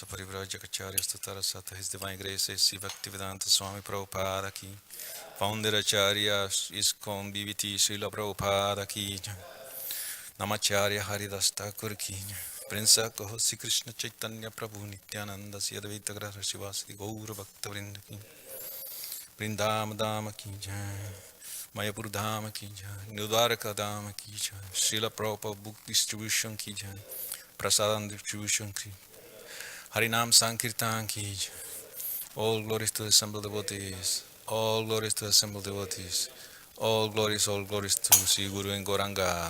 Parivrajacharya Sata His Divine Grace A.C. Bhaktivedanta Swami Prabhupada ki, Founder Acharya ISKCON BVT Srila Prabhupada ki, Namacharya Haridas Thakur ki, Prince Kahosi Krishna Chaitanya Prabhu Nityananda Sri Advaita Gadadhar Srivasadi Gaura Bhakta Vrinda ki, Vrindam Dama ki jai, Mayapur Dhama ki jai, New Dwarka Dhama ki jai, Srila Prabhupada Book Distribution ki jai, Prasadam Distribution ki, Harinam Sankirtan ki jai. All glories to the assembled devotees. All glories to the assembled devotees. All glories to Sri Guru and Gauranga.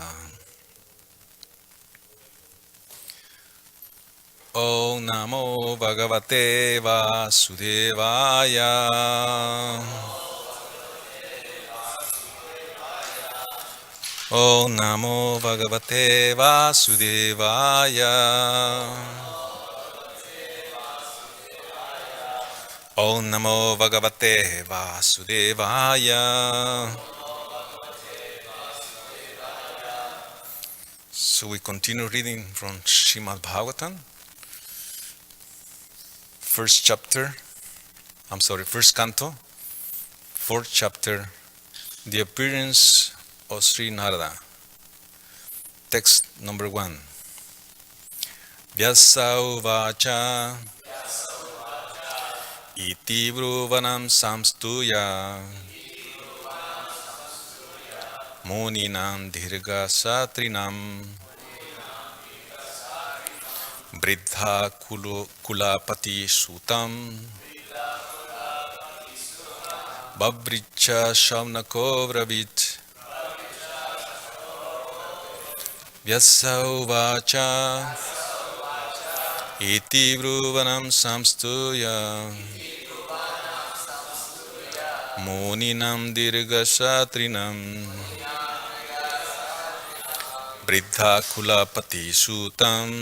Om Namo Bhagavate Vasudevaya. Om Namo Bhagavate Vasudevaya. Om Namo Bhagavate Vasudevaya. So we continue reading from Srimad Bhagavatam, first canto, fourth chapter, the appearance of Sri Narada. Text number 1. Vyasa uvacha iti bruvanam samstuya muninam dirga satrinam Vriddha kulapati sutam Babricha shavnako vravit Vyasa uvacha iti bruvanam samstuya muninam dirga satrinam Vriddha kulapati sutam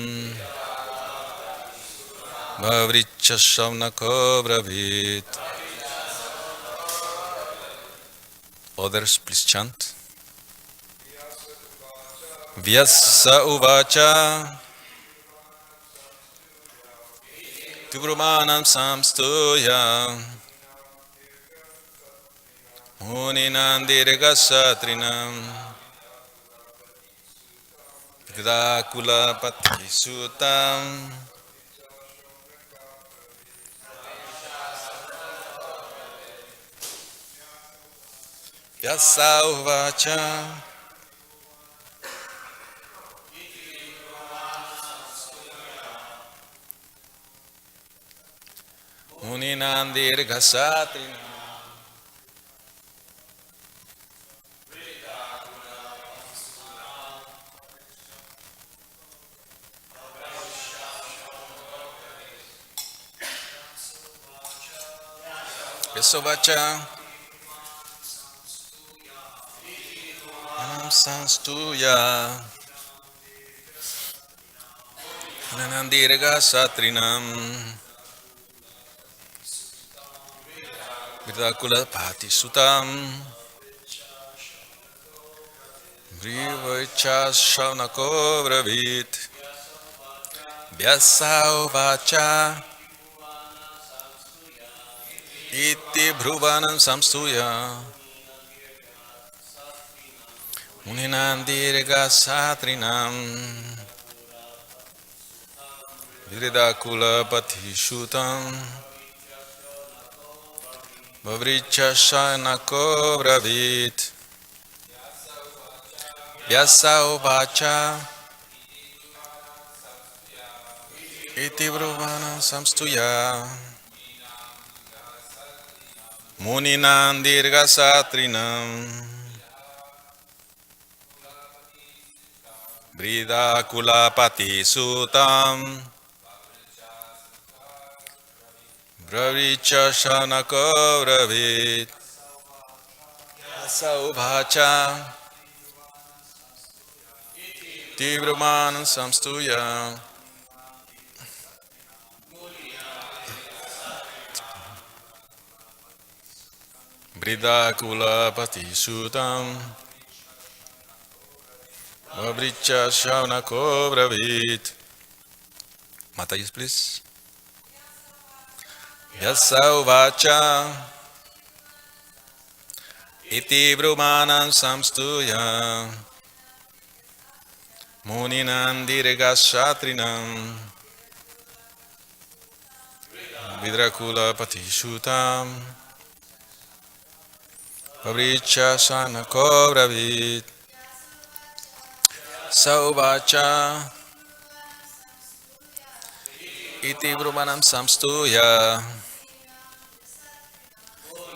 Bhavricha Shavnako Bravit. Others, please chant. Vyasa uvacha Tibrumanam samstuya Muninam dirgasatrinam Vidakula pati sutam Vyasa uvacha Muninam dirgasatrinam Vyasa uvacha Sanstuya Nanandirga Satrinam Vidakula Pati Sutam Vrivacha Shavnako Vravit Vyasa uvacha Iti Bhruvanam Samstuya Muninam dirga satrinam Viridakula pati shutam Bhavricha shanako bravit Vyasa uvacha Iti bruvana samstuya Muninam dirga satrinam Vriddha pati sutam Bhavricha shanako bravit Vyasa uvacha Tivruman samstuya Vriddha pati sutam Bhavricha shavnako bravit. Mataji, please. Vyasauvacha iti brumanam samstuya muninam dirgashatrinam vidrakula patishutam pavricha shanako bravit sauvacha iti brumanam samstuya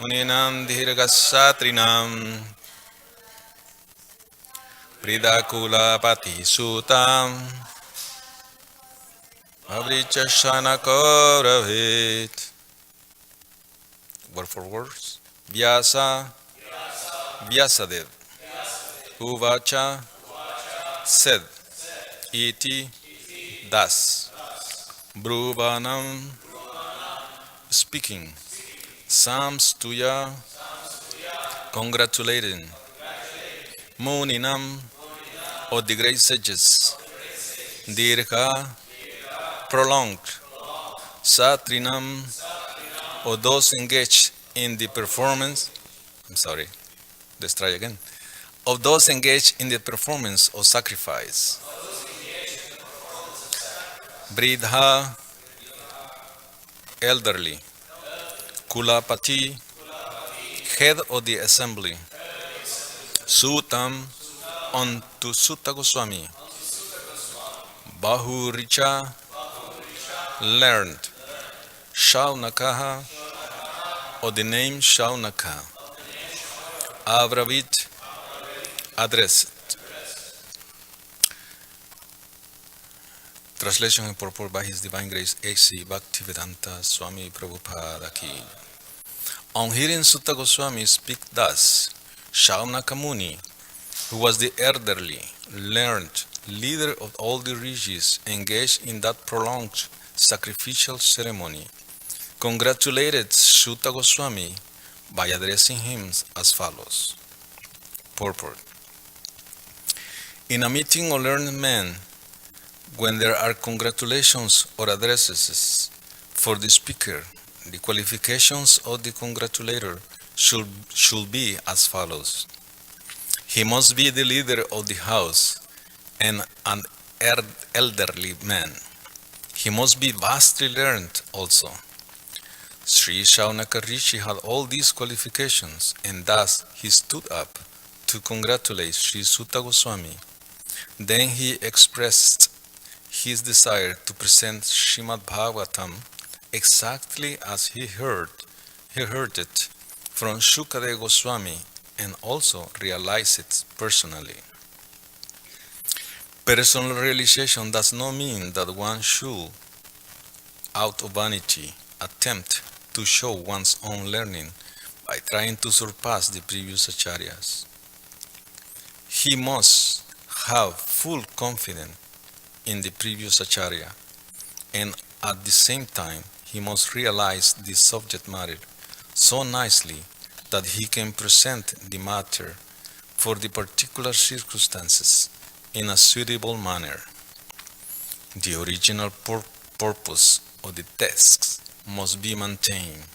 muninam dirgashatrinam vidrakula patisutam pavricha shanako bravit. Word for words. Vyasa, Vyasadev. Uvacha, said. Iti, thus. Bruvanam, speaking. Samstuya, congratulating. Muninam, or the great sages. Dirgha, prolonged. Satrinam, or those engaged in the performance. I'm sorry, let's try again. Of those engaged in the performance of sacrifice. Bridha, elderly. Kulapati, head of the assembly. Sutam, unto Sutta Goswami. Bahuricha, learned. Shaunakaha, or the name Shaunaka. Avravit, addressed. Translation and purport by His Divine Grace A.C. Bhaktivedanta Swami Prabhupada Ki. On hearing Sutta Goswami speak thus, Shaunaka Muni, who was the elderly, learned leader of all the rishis engaged in that prolonged sacrificial ceremony, congratulated Sutta Goswami by addressing him as follows. Purport. In a meeting of learned men, when there are congratulations or addresses for the speaker, the qualifications of the congratulator should be as follows. He must be the leader of the house and an elderly man. He must be vastly learned also. Sri Shaunaka Rishi had all these qualifications, and thus he stood up to congratulate Sri Sutta Goswami. Then he expressed his desire to present Srimad Bhagavatam exactly as he heard it from Shukadeva Goswami, and also realize it personally. Personal realization does not mean that one should, out of vanity, attempt to show one's own learning by trying to surpass the previous acharyas. He must have full confidence in the previous acharya, and at the same time he must realize the subject matter so nicely that he can present the matter for the particular circumstances in a suitable manner. The original purpose of the text must be maintained.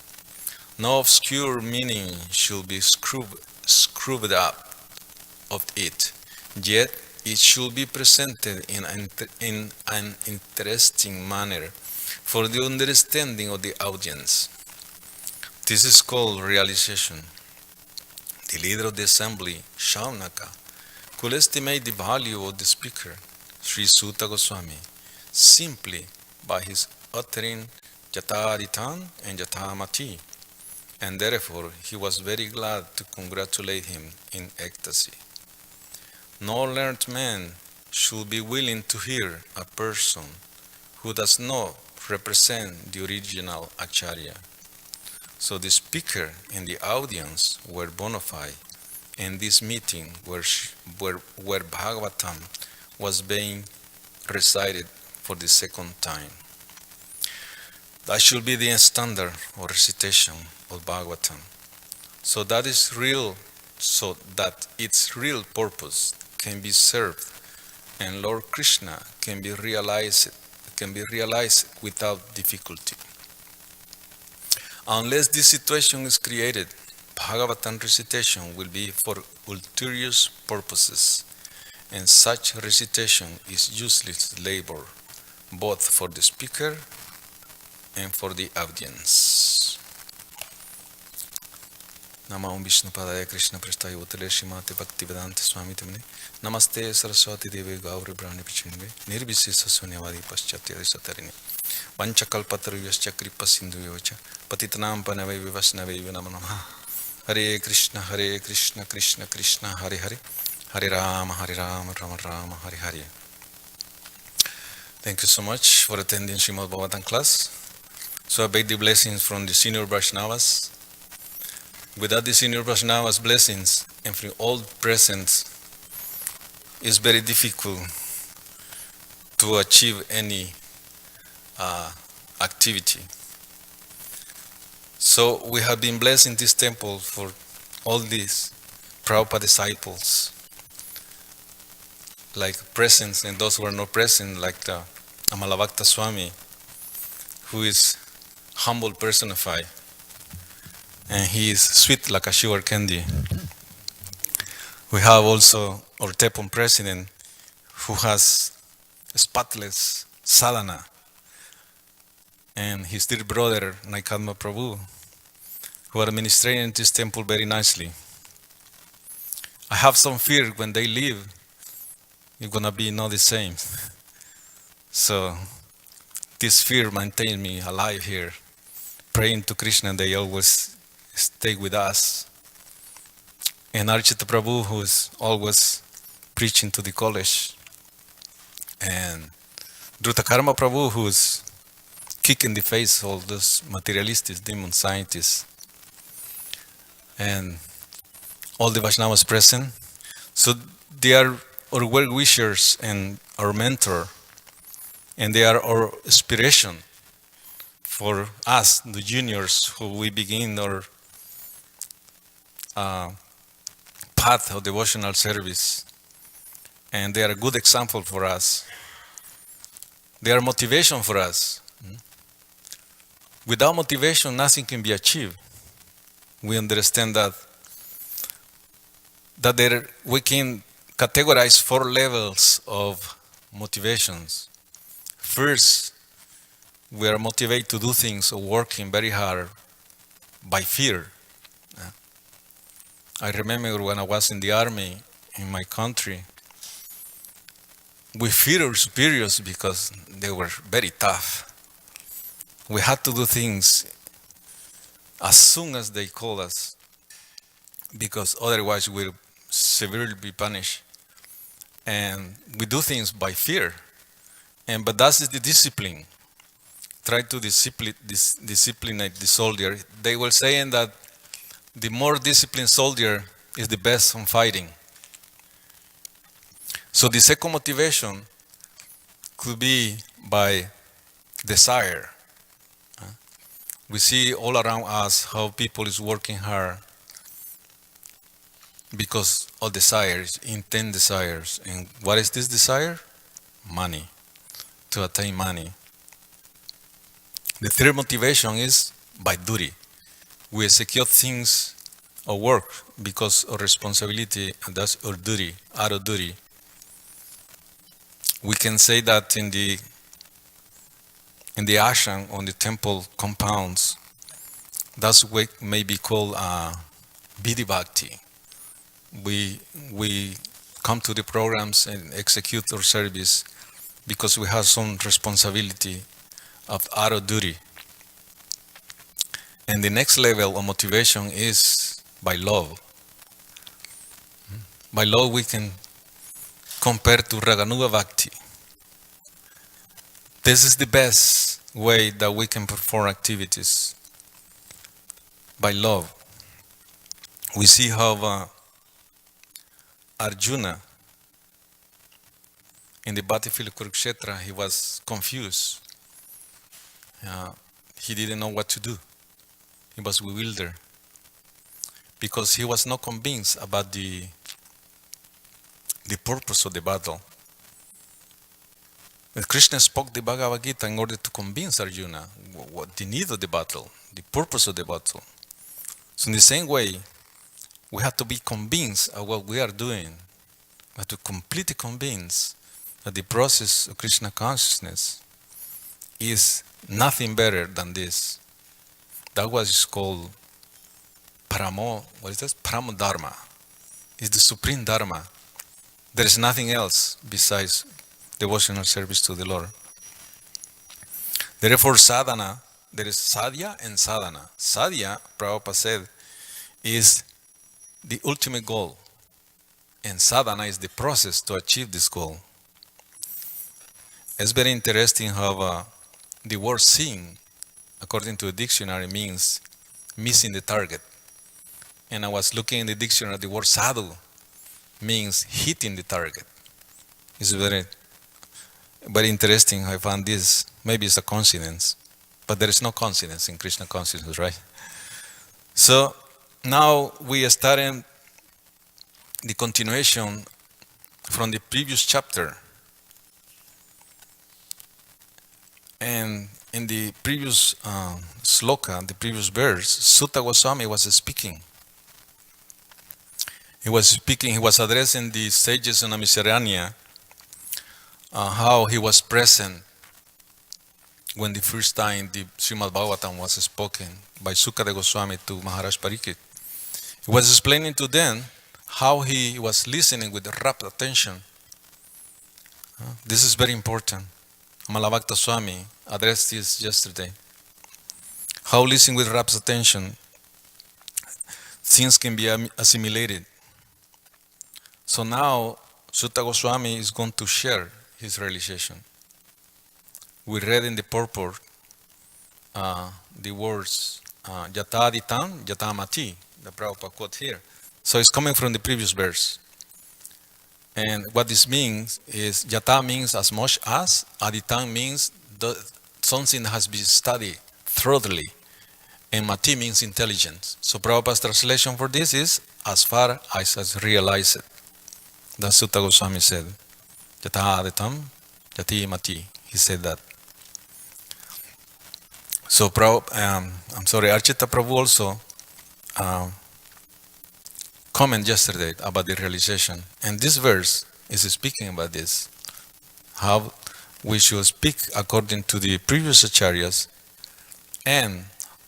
No obscure meaning should be screwed up of it, yet it should be presented in an interesting manner for the understanding of the audience. This is called realization. The leader of the assembly, Shaunaka, could estimate the value of the speaker, Sri Sutta Goswami, simply by his uttering Jataditan and Jatamati, and therefore he was very glad to congratulate him in ecstasy. No learned man should be willing to hear a person who does not represent the original acharya. So the speaker and the audience were bona fide, and this meeting where Bhagavatam was being recited for the second time. That should be the standard of recitation of Bhagavatam. So that its real purpose can be served, and Lord Krishna can be realized without difficulty. Unless this situation is created, Bhagavatam recitation will be for ulterior purposes, and such recitation is useless labor, both for the speaker and for the audience. Namo Vishnu Padaya Krishna Prasthaya Utale Shrimate Bhaktivedanta Swami Tamne Namaste Saraswati Devi Gauri Brahmi Pichunve Nirvisesa Sunyavadi Paschatya Satarini Panchakalpataruyascha Kripa Sindhuyocha Patitanam Panave Vivasnave Namaha Hare Krishna Krishna Krishna Hare Hare Hare Rama Rama Rama Hare Hare. Thank you so much for attending Srimad Bhagavatam class. So I beg the blessings from the senior Vaishnavas. Without the senior Vaishnavas' blessings and from all present, it's very difficult to achieve any activity. So we have been blessed in this temple for all these Prabhupada disciples, like present, and those who are not present, like the Amalabhakta Swami, who is humble personified, and he is sweet like a sugar candy. We have also our Tepon president, who has spotless sadhana, and his dear brother Radha-krpa-kataksha Prabhu, who are administrating this temple very nicely. I have some fear when they leave, it's gonna be not the same. So this fear maintains me alive here, praying to Krishna. They always stay with us. And Archita Prabhu, who is always preaching to the college, and Radha-krpa-kataksha Prabhu, who is kicking the face all those materialistic demon scientists, and all the Vaishnavas present. So they are our well-wishers and our mentor, and they are our inspiration for us, the juniors, who we begin our path of devotional service. And they are a good example for us. They are motivation for us. Without motivation, nothing can be achieved. We understand that we can categorize 4 levels of motivations. First, we are motivated to do things or working very hard by fear. I remember when I was in the army in my country, we feared our superiors because they were very tough. We had to do things as soon as they called us, because otherwise we would severely be punished. And we do things by fear. But that's the discipline. Try to discipline the soldier. They were saying that the more disciplined soldier is the best on fighting. So the second motivation could be by desire. We see all around us how people is working hard because of desires, intense desires. And what is this desire? Money, to attain money. The third motivation is by duty. We execute things or work because of responsibility, and that's our duty, out of duty. We can say that in the ashram, on the temple compounds, that's what may be called Vidhi Bhakti. We come to the programs and execute our service because we have some responsibility of out of duty. And the next level of motivation is by love. By love we can compare to Raganuga Bhakti. This is the best way that we can perform activities, by love. We see how Arjuna, in the battlefield of Kurukshetra, he was confused. He didn't know what to do. He was bewildered because he was not convinced about the purpose of the battle. Krishna spoke the Bhagavad Gita in order to convince Arjuna what the need of the battle, the purpose of the battle. So in the same way, we have to be convinced of what we are doing. We have to completely convince that the process of Krishna consciousness is nothing better than this. That was called Paramo Dharma. It's the supreme Dharma. There is nothing else besides devotional service to the Lord. Therefore, sadhana, there is sadhya and sadhana. Sadhya, Prabhupada said, is the ultimate goal. And sadhana is the process to achieve this goal. It's very interesting how the word seeing, according to the dictionary, means missing the target. And I was looking in the dictionary, the word sadhu means hitting the target. It's very interesting. I found this. Maybe it's a coincidence, but there is no coincidence in Krishna consciousness, right? So now we are starting the continuation from the previous chapter. And in the previous sloka, the previous verse, Sutta Goswami was speaking. He was addressing the sages in Amisaranya, how he was present when the first time the Srimad Bhagavatam was spoken by Sukadeva Goswami to Maharaj Pariksit. He was explaining to them how he was listening with rapt attention. This is very important. Amalabhakta Swami addressed this yesterday. How listening with rapt attention, things can be assimilated. So now Sutta Goswami is going to share his realization. We read in the purport the words Yata Aditam, Yata Mati, the Prabhupada quote here. So it's coming from the previous verse. And what this means is Yata means as much as, Aditam means something that has been studied thoroughly, and Mati means intelligence. So Prabhupada's translation for this is as far as has realized it. That's Sutta Goswami said. Yata Aditam, Yati Mati. He said that. So Archita Prabhu also comment yesterday about the realization. And this verse is speaking about this. How we should speak according to the previous acharyas and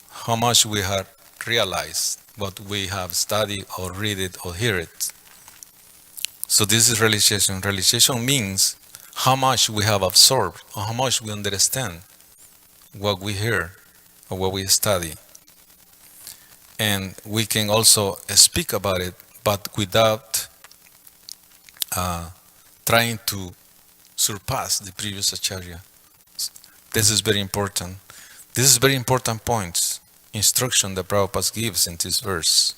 how much we have realized what we have studied or read it or hear it. So this is realization. Realization means how much we have absorbed or how much we understand what we hear or what we study. And we can also speak about it, but without trying to surpass the previous acharya. This is very important. This is very important points, instruction that Prabhupada gives in this verse.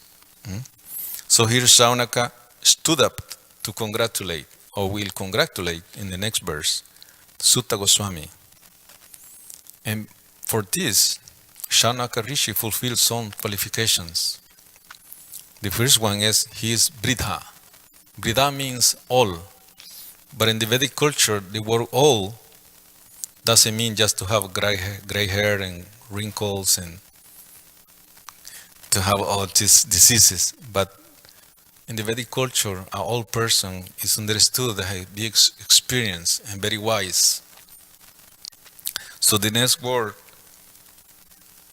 So here Shaunaka stood up to congratulate, or will congratulate in the next verse, Sutta Goswami. And for this, Shaunaka Rishi fulfilled some qualifications. The first one is he is Bridha. Bridha means all. But in the Vedic culture, the word all doesn't mean just to have gray hair and wrinkles and to have all these diseases. But in the Vedic culture, an old person is understood to have big experience and very wise. So the next word,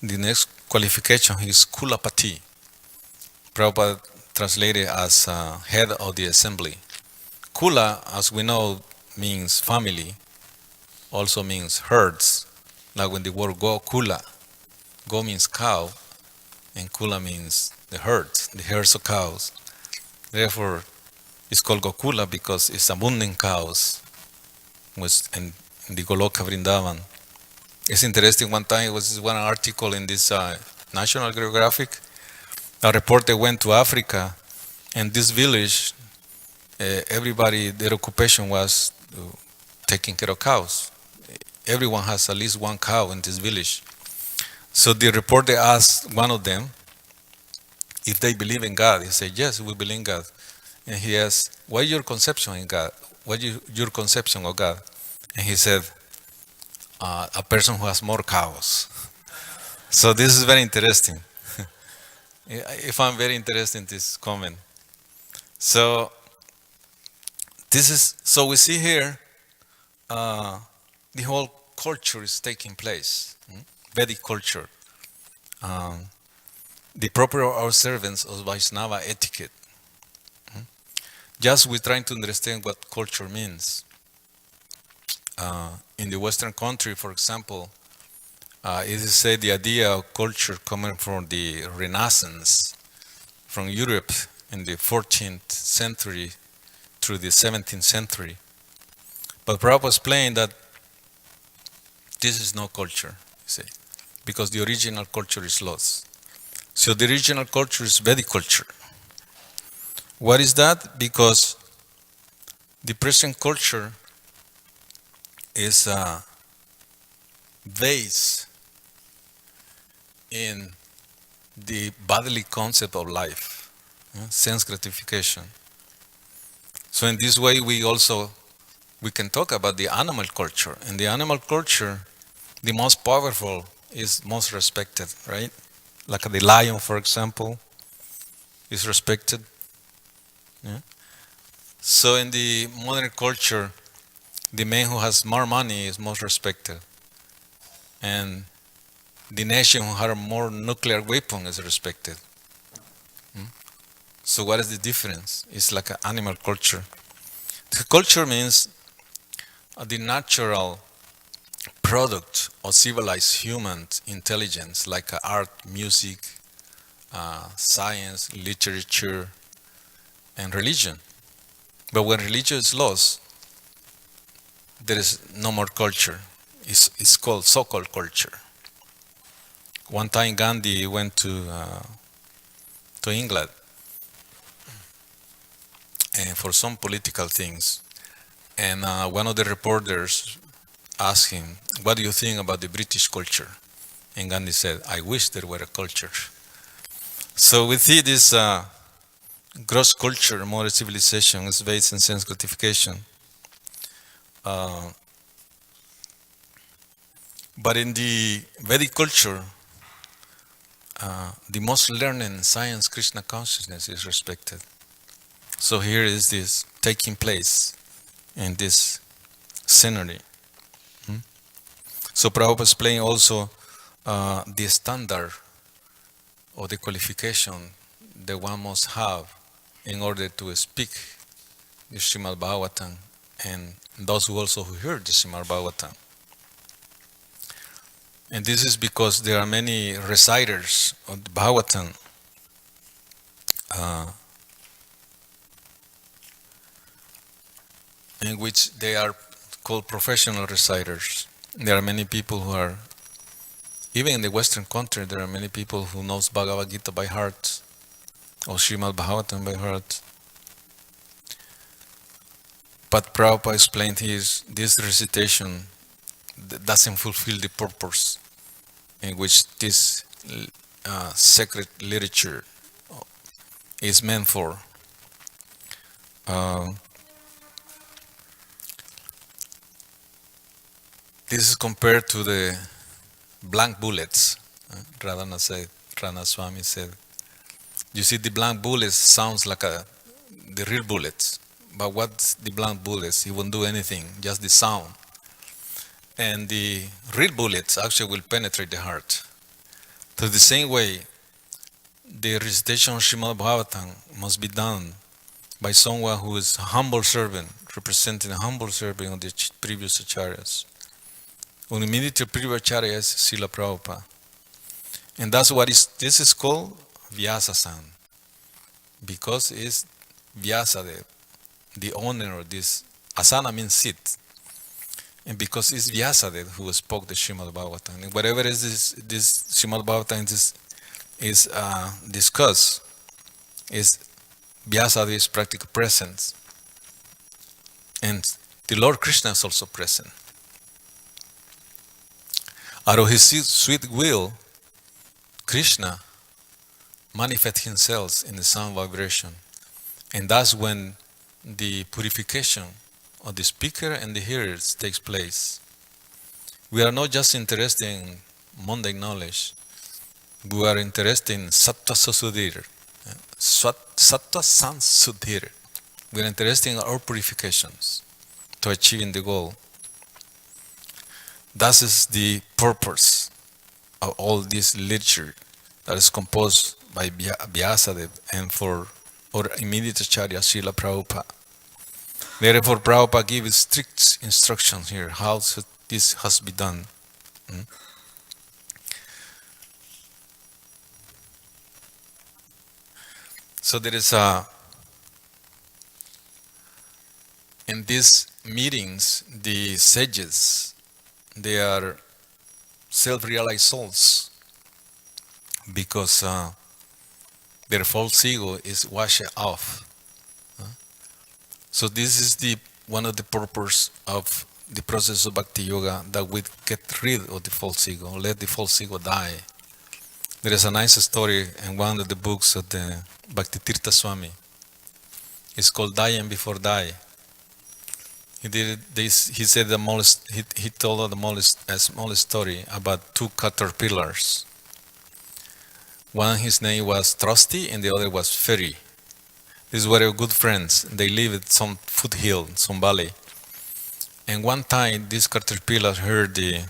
the next qualification is Kulapati. Prabhupada translated as head of the assembly. Kula, as we know, means family, also means herds. Like when the word go, Kula. Go means cow, and Kula means the herds of cows. Therefore, it's called Gokula because it's abundant cows in the Goloka Vrindavan. It's interesting, one time, it was one article in this National Geographic. A reporter went to Africa, and this village, everybody, their occupation was taking care of cows. Everyone has at least one cow in this village. So the reporter asked one of them if they believe in God. He said, yes, we believe in God. And he asked, what is your conception in God? What is your conception of God? And he said, a person who has more cows. So this is very interesting. I found very interesting this comment. So so we see here the whole culture is taking place, Vedic culture, the proper observance of Vaishnava etiquette. Just we're trying to understand what culture means. In the Western country, for example, it is said the idea of culture coming from the Renaissance, from Europe in the 14th century through the 17th century. But Prabhupada explained that this is no culture, you see, because the original culture is lost. So the original culture is Vedic culture. What is that? Because the present culture is based in the bodily concept of life, sense gratification. So in this way, we can talk about the animal culture. In the animal culture, the most powerful is most respected, right? Like the lion, for example, is respected. Yeah? So in the modern culture, the man who has more money is most respected. And the nation who has more nuclear weapon is respected. So what is the difference? It's like an animal culture. The culture means the natural product of civilized human intelligence, like art, music, science, literature, and religion. But when religion is lost, there is no more culture. It's called so-called culture. One time Gandhi went to England and for some political things, and one of the reporters asked him, "What do you think about the British culture?" And Gandhi said, "I wish there were a culture." So we see this gross culture, moral civilization, is based in sense gratification. But in the Vedic culture, the most learned in science, Krishna consciousness is respected. So here is this taking place in this scenery. So Prabhupada explained also the standard or the qualification that one must have in order to speak the Srimad Bhagavatam and those who also heard the Srimad Bhagavatam. And this is because there are many reciters of the Bhagavatam in which they are called professional reciters. There are many people who are, even in the Western country, there are many people who knows Bhagavad Gita by heart or Srimad Bhagavatam by heart. But Prabhupada explained this recitation doesn't fulfill the purpose in which this sacred literature is meant for. This is compared to the blank bullets. Radha Swami said, you see, the blank bullets sounds like the real bullets. But what's the blank bullets? It won't do anything, just the sound. And the real bullets actually will penetrate the heart. So the same way, the recitation of Srimad Bhagavatam must be done by someone who is a humble servant, representing a humble servant of the previous acharyas. One immediate previous acharya is Srila Prabhupada. And that's what this is called Vyasa-san. Because it's Vyasa, the owner of this. Asana means seat. And because it's Vyasadeva who spoke the Srimad Bhagavatam. And whatever is this Srimad Bhagavatam is discussed, is Vyasadeva's practical presence. And the Lord Krishna is also present. Out of his sweet will, Krishna manifests himself in the sound vibration. And that's when the purification of the speaker and the hearers takes place. We are not just interested in mundane knowledge. We are interested in sattva sudhir, sattva sansudhir. We are interested in our purifications to achieving the goal. That is the purpose of all this literature that is composed by Vyasadeva and for our immediate Acharya Srila Prabhupada. Therefore, Prabhupada gives strict instructions here how this has been done. So there is in these meetings, the sages, they are self-realized souls because their false ego is washed off. So this is one of the purpose of the process of Bhakti Yoga, that we get rid of the false ego, let the false ego die. There is a nice story in one of the books of the Bhakti Tirtha Swami. It's called Dying Before Die. He did this. He said he told a small story about two caterpillars. One, his name was Trusty, and the other was Ferry. These were good friends. They lived at some foothill, some valley. And one time, this caterpillar heard the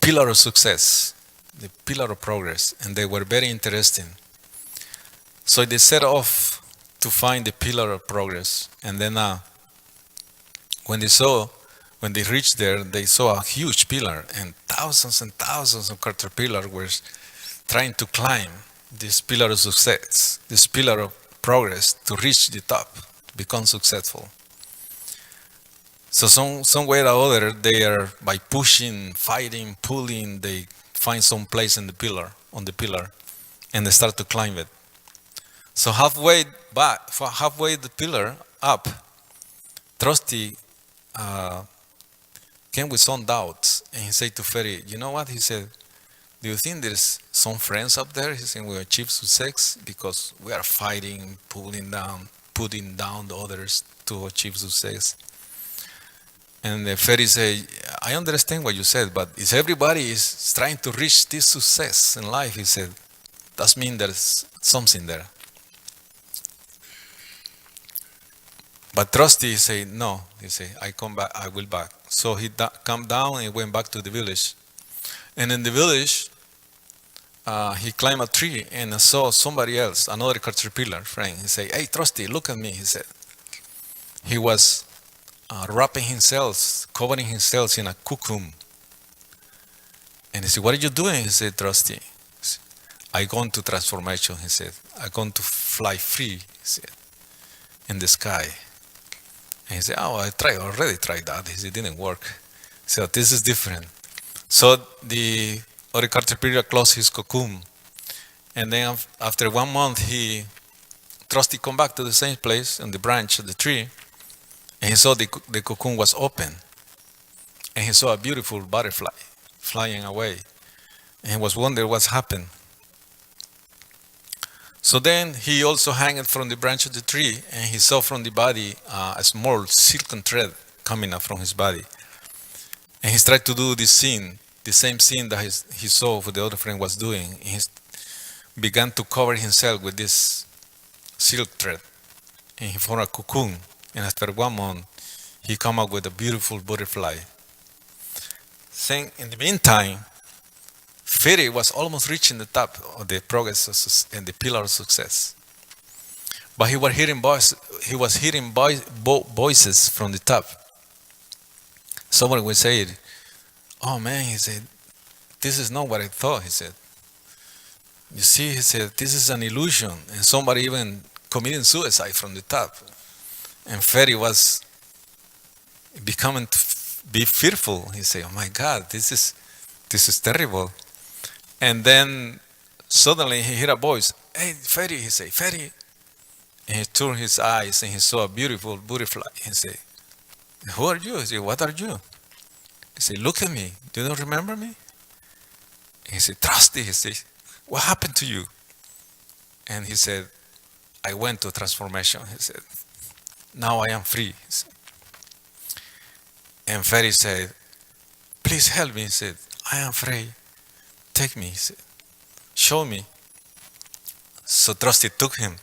pillar of success, the pillar of progress, and they were very interested. So they set off to find the pillar of progress. And then when they reached there, they saw a huge pillar, and thousands of caterpillars were trying to climb this pillar of success, this pillar of progress, to reach the top, become successful. So some way or other, they are, by pushing, fighting, pulling, they find some place on the pillar, and they start to climb it. So halfway the pillar up, Trusty came with some doubts, and he said to Ferry, "You know what?" He said, "Do you think there's some friends up there?" He said, "We achieve success because we are fighting, putting down the others to achieve success." And the Ferry said, "I understand what you said, but if everybody is trying to reach this success in life," he said, "that means there's something there." But Trusty said, "No," he said, I will back. So he come down and went back to the village. And in the village, he climbed a tree and saw somebody else, another caterpillar friend. He said, "Hey, Trusty, look at me," he said. He was wrapping himself, covering himself in a cocoon. And he said, "What are you doing?" He said, "Trusty, I gone to transformation," he said. "I gone to fly free," he said, in the sky. And he said, "Oh, I already tried that." He said, "It didn't work." So this is different. So the other caterpillar closed his cocoon. And then after 1 month, Trusty come back to the same place on the branch of the tree. And he saw the cocoon was open. And he saw a beautiful butterfly flying away. And he was wondering what's happened. So then he also hung from the branch of the tree, and he saw from the body a small silken thread coming up from his body. And he tried to do this scene, the same scene that he saw what the other friend was doing. He began to cover himself with this silk thread, and he formed a cocoon. And after 1 month, he came up with a beautiful butterfly. Saying, in the meantime, Ferry was almost reaching the top of the progress and the pillar of success. But he was hearing voices from the top. Someone would say, "Oh man," he said, "this is not what I thought," he said. "You see," he said, "this is an illusion." And somebody even committing suicide from the top. And Ferry was becoming to be fearful. He said, "Oh my God, this is terrible." And then suddenly he heard a voice, "Hey, Ferry," he said, "Ferry." And he turned his eyes and he saw a beautiful butterfly. He said, "Who are you?" He said, "What are you?" He said, "Look at me. Do you not remember me?" And he said, "Trusty." He said, "What happened to you?" And he said, "I went to transformation." He said, "Now I am free." He said, And Ferry said, please help me. He said, I am afraid. Take me. He said, show me. So Trusty took him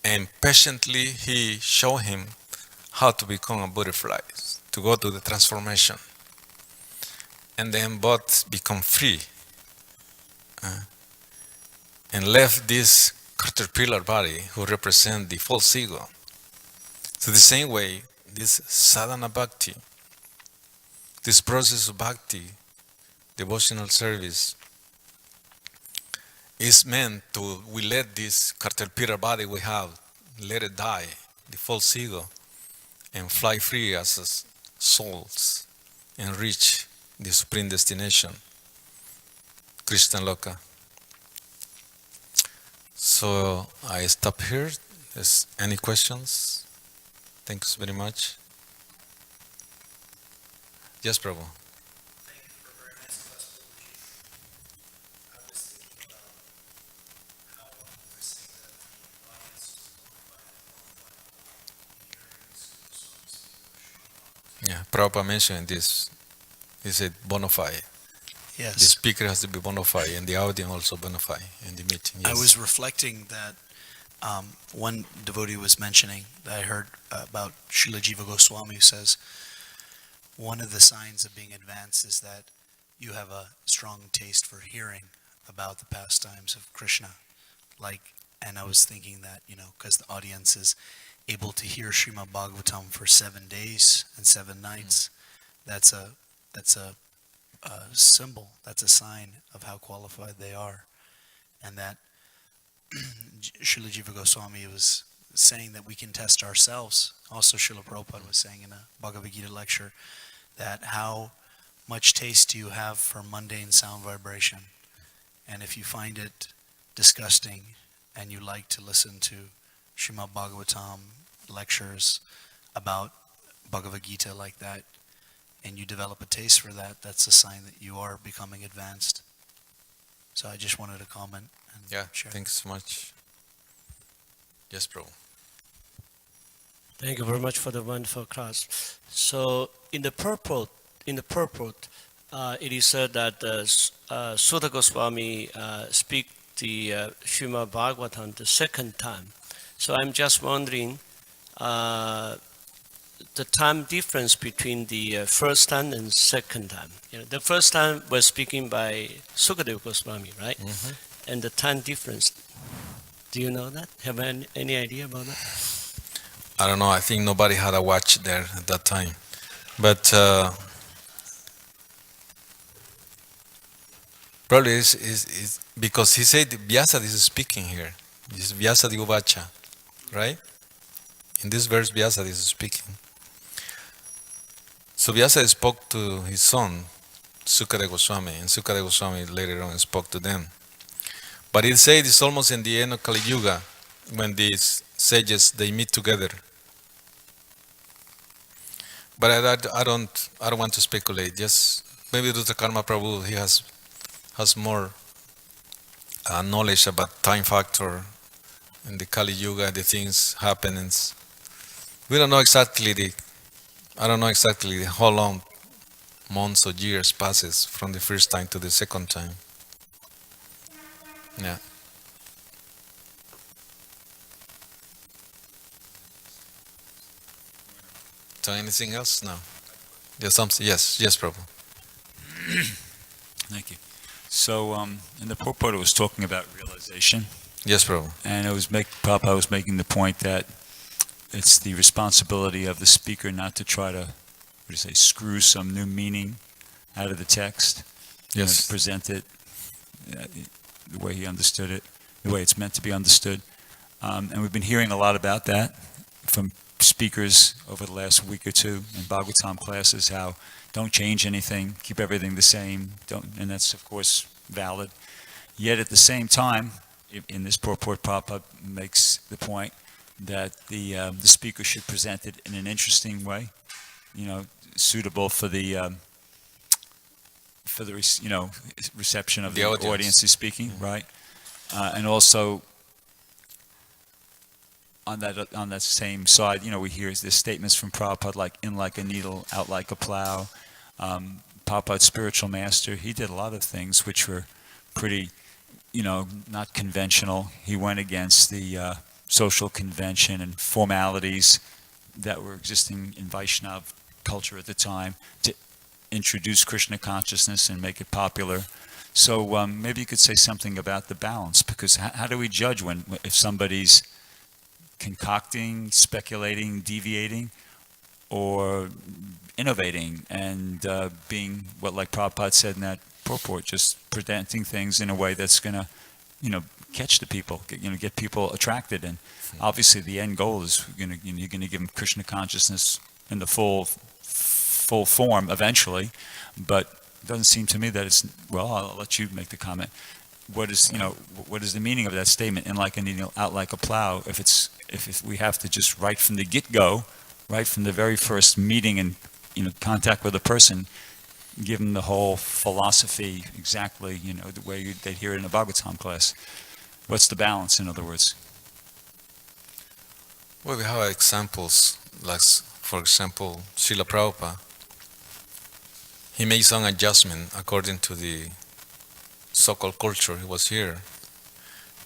and patiently he showed him how to become a butterfly, to go to the transformation. And then both become free and left this caterpillar body who represent the false ego. So the same way, this sadhana bhakti, this process of bhakti, devotional service, is meant to, we let this caterpillar body we have, let it die, the false ego, and fly free as souls and reach the supreme destination, Krishna Loka. So I stop here. Is any questions? Thanks very much. Yes, Prabhu. Thank you for a very nice class, Prabhuji. I was thinking about how you were saying that the audience was qualified hearing Suda Swami speak. Yeah, Prabhupada mentioned this. He said bona fide. The Yes. speaker has to be bona fide and the audience also bona fide in the meeting. Yes. I was reflecting that one devotee was mentioning that I heard about Srila Jiva Goswami, who says one of the signs of being advanced is that you have a strong taste for hearing about the pastimes of Krishna. And I was thinking that, because the audience is able to hear Srimad Bhagavatam for 7 days and 7 nights, that's a symbol, that's a sign of how qualified they are. And that Srila Jiva Goswami was saying that we can test ourselves. Also, Srila Prabhupada was saying in a Bhagavad Gita lecture that how much taste do you have for mundane sound vibration? And if you find it disgusting and you like to listen to Srimad Bhagavatam lectures about Bhagavad Gita like that, and you develop a taste for that, that's a sign that you are becoming advanced. So I just wanted to comment and share. Thanks so much. Yes, Prabhu. Thank you very much for the wonderful class. So in the purport, it is said that Sutta Goswami speak the Srimad Bhagavatam the second time. So I'm just wondering the time difference between the first time and second time. The first time was speaking by Sukadeva Goswami, right? Mm-hmm. And the time difference. Do you know that? Have any idea about that? I don't know. I think nobody had a watch there at that time. But probably is because he said Vyasa is speaking here. This is Vyasa Uvacha, right? In this verse, Vyasa is speaking. So Vyasa spoke to his son, Sukadeva Goswami, and Sukadeva Goswami later on spoke to them. But it says it's almost in the end of Kali Yuga when these sages they meet together. But I don't want to speculate. Just maybe Dutta Karma Prabhu, he has more knowledge about time factor in the Kali Yuga, the things happenings. We don't know exactly I don't know exactly how long months or years passes from the first time to the second time. Yeah. So anything else? No. There's something. Yes, Prabhu. Thank you. So in the purport it was talking about realization. Yes, Prabhu. And Prabhupada was making the point that it's the responsibility of the speaker not to try to, screw some new meaning out of the text. Yes. To present it the way he understood it, the way it's meant to be understood. And we've been hearing a lot about that from speakers over the last week or two in Bhagavatam classes, how don't change anything, keep everything the same, and that's of course valid. Yet at the same time, in this purport, Prabhupada makes the point that the speaker should present it in an interesting way, suitable for the reception of the audience who's speaking, right? And also on that same side, we hear there's statements from Prabhupada like "in like a needle, out like a plow." Prabhupada's spiritual master, he did a lot of things which were pretty, not conventional. He went against the social convention and formalities that were existing in Vaishnav culture at the time to introduce Krishna consciousness and make it popular. So maybe you could say something about the balance, because how do we judge if somebody's concocting, speculating, deviating, or innovating and being what, like Prabhupada said in that purport, just presenting things in a way that's going to, catch the people, get people attracted. And obviously the end goal is you're going to give them Krishna consciousness in the full form eventually. But it doesn't seem to me that it's, well, I'll let you make the comment. What is the meaning of that statement, in like a needle, out like a plow, if we have to just right from the get-go, right from the very first meeting and contact with a person, give them the whole philosophy exactly, the way they'd hear it in a Bhagavatam class. What's the balance, in other words? Well, we have examples, like, for example, Srila Prabhupada. He made some adjustment according to the so-called culture he was here,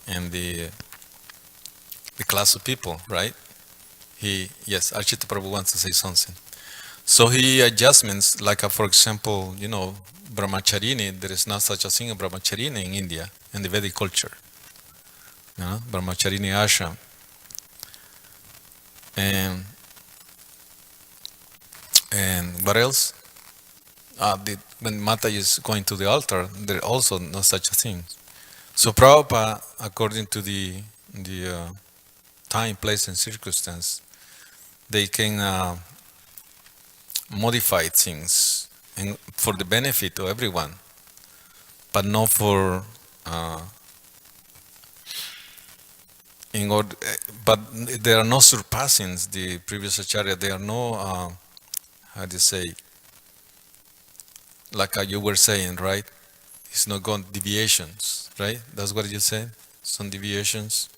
and the class of people, right? Yes, Archita Prabhu wants to say something. So he adjustments, like for example, brahmacharini. There is not such a thing as brahmacharini in India, in the Vedic culture. Brahmacharini ashram. And what else? When Mata is going to the altar, there also no such a thing. So Prabhupada, according to the time, place, and circumstance, they can modify things and for the benefit of everyone, but not for in order. But there are no surpassing the previous acharya. There are no how do you say? Like you were saying, right? It's not going deviations, right? That's what you said. Some deviations.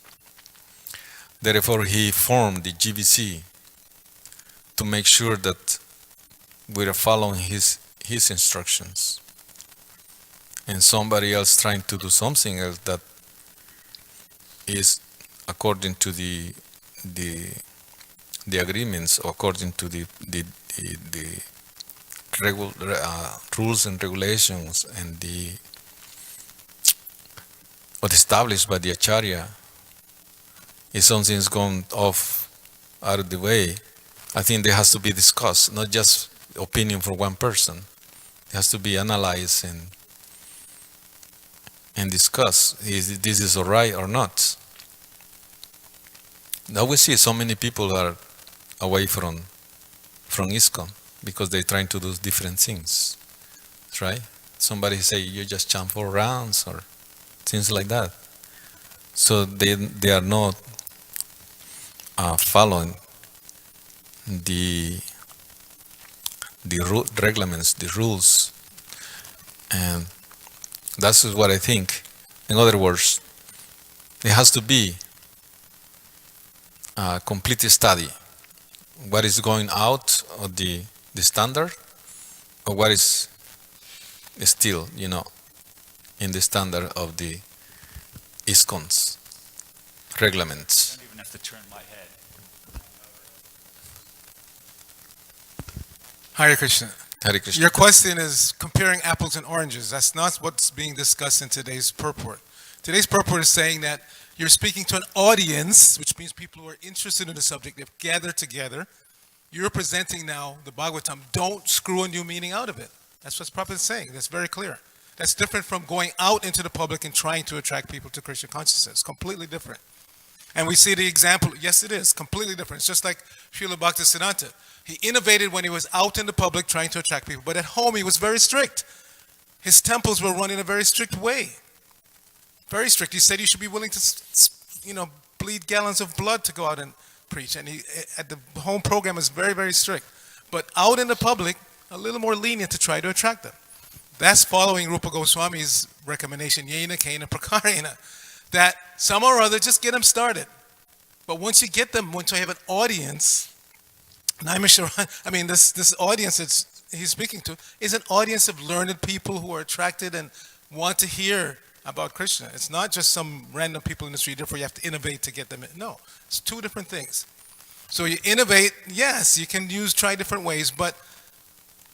Therefore, he formed the GBC to make sure that we are following his instructions, and somebody else trying to do something else that is according to the agreements, or according to the rules and regulations and what established by the acharya, if something is gone off out of the way, I think there has to be discussed, not just opinion for one person. It has to be analyzed and discussed. This is all right or not? Now we see so many people are away from ISKCON because they're trying to do different things, right? Somebody say you just chant 4 rounds or things like that. So they are not following the regulations, the rules, and that's what I think. In other words, there has to be a complete study. What is going out of the standard, or what is still, in the standard of the ISKCON's regulations. I don't even have to turn my head. Hare Krishna. Hare Krishna. Your question is comparing apples and oranges. That's not what's being discussed in today's purport. Today's purport is saying that you're speaking to an audience, which means people who are interested in the subject. They've gathered together. You're presenting now the Bhagavatam. Don't screw a new meaning out of it. That's what Prabhupada is saying. That's very clear. That's different from going out into the public and trying to attract people to Krishna consciousness. Completely different. And we see the example. Yes, it is. Completely different. It's just like Srila Bhaktisiddhanta. He innovated when he was out in the public trying to attract people. But at home, he was very strict. His temples were run in a very strict way. Very strict. He said you should be willing to, bleed gallons of blood to go out and preach. And he, at the home program, is very, very strict. But out in the public, a little more lenient to try to attract them. That's following Rupa Goswami's recommendation, Yena Kena Prakarena, that somehow or other just get them started. But once you get them, once you have an audience, this audience he's speaking to is an audience of learned people who are attracted and want to hear about Krishna. It's not just some random people in the street, therefore you have to innovate to get them in. No, it's two different things. So you innovate, yes, you can try different ways, but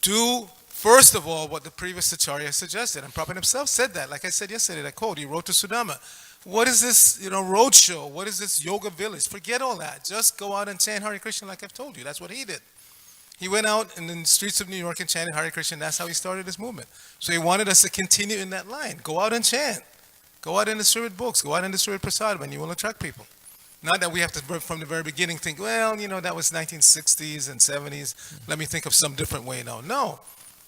do, first of all, what the previous Acharya suggested. And Prabhupada himself said that. Like I said yesterday, that quote, he wrote to Sudama. What is this, road show? What is this yoga village? Forget all that. Just go out and chant Hare Krishna like I've told you. That's what he did. He went out in the streets of New York and chanted Hare Krishna. That's how he started his movement. So he wanted us to continue in that line. Go out and chant. Go out and distribute books. Go out and distribute prasad, and you will attract people. Not that we have to, from the very beginning, think, well, that was 1960s and 70s. Let me think of some different way now. No.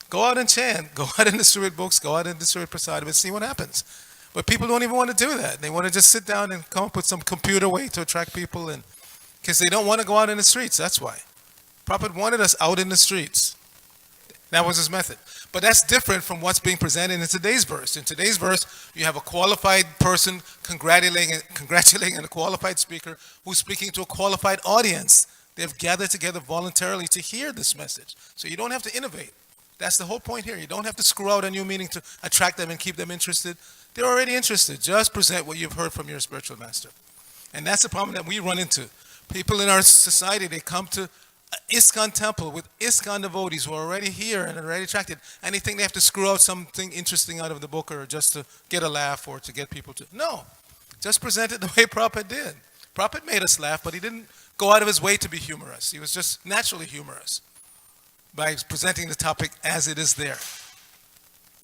Go out and chant. Go out and distribute books. Go out and distribute prasad and see what happens. But people don't even want to do that. They want to just sit down and come up with some computer way to attract people, and because they don't want to go out in the streets. That's why. Prabhupada wanted us out in the streets. That was his method. But that's different from what's being presented in today's verse. In today's verse, you have a qualified person congratulating a qualified speaker who's speaking to a qualified audience. They've gathered together voluntarily to hear this message. So you don't have to innovate. That's the whole point here. You don't have to screw out a new meaning to attract them and keep them interested. They're already interested. Just present what you've heard from your spiritual master. And that's the problem that we run into. People in our society, they come to ISKCON temple with ISKCON devotees who are already here and already attracted, and they think they have to screw out something interesting out of the book or just to get a laugh or to get people to. No, just present it the way Prabhupada did. Prabhupada made us laugh, but he didn't go out of his way to be humorous. He was just naturally humorous by presenting the topic as it is there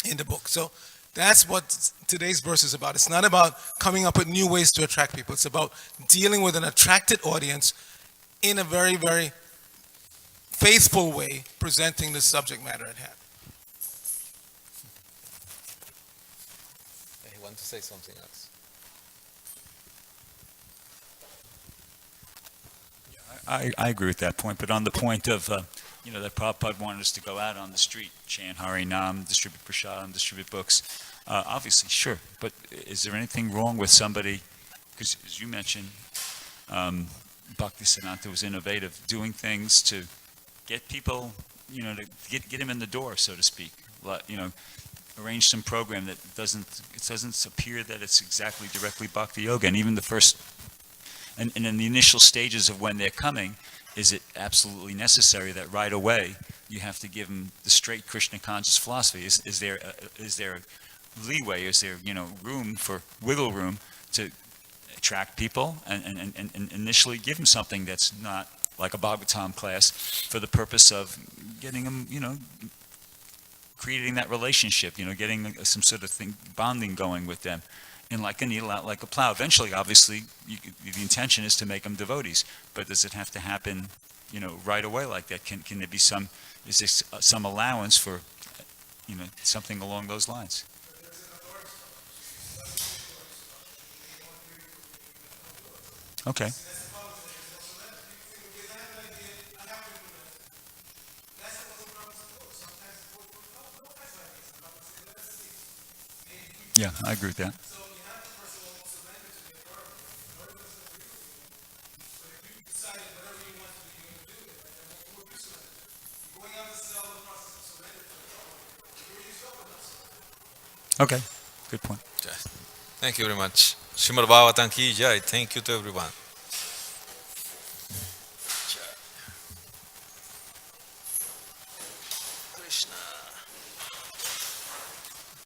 in the book. So that's what today's verse is about. It's not about coming up with new ways to attract people. It's about dealing with an attracted audience in a very, very faithful way, presenting the subject matter at hand. He wanted to say something else. I agree with that point, but on the point of, that Prabhupada wanted us to go out on the street, chant Hari Nam, distribute prashadam, distribute books, obviously, sure, but is there anything wrong with somebody, because as you mentioned, Bhaktisiddhanta was innovative, doing things to get people, to get them in the door, so to speak. Arrange some program that doesn't appear that it's exactly directly bhakti yoga. And even the first, and in the initial stages of when they're coming, is it absolutely necessary that right away you have to give them the straight Krishna conscious philosophy? Is there leeway? Is there wiggle room to attract people and initially give them something that's not like a Bhagavatam class, for the purpose of getting them, creating that relationship, getting some sort of bonding going with them, and like a needle out like a plow. Eventually, obviously, the intention is to make them devotees, but does it have to happen, right away like that? Can there be some allowance for, something along those lines? Okay. Yeah, I agree with that. Okay, good point. Thank you very much. Srimad Bhagavatam ki jai. Thank you to everyone.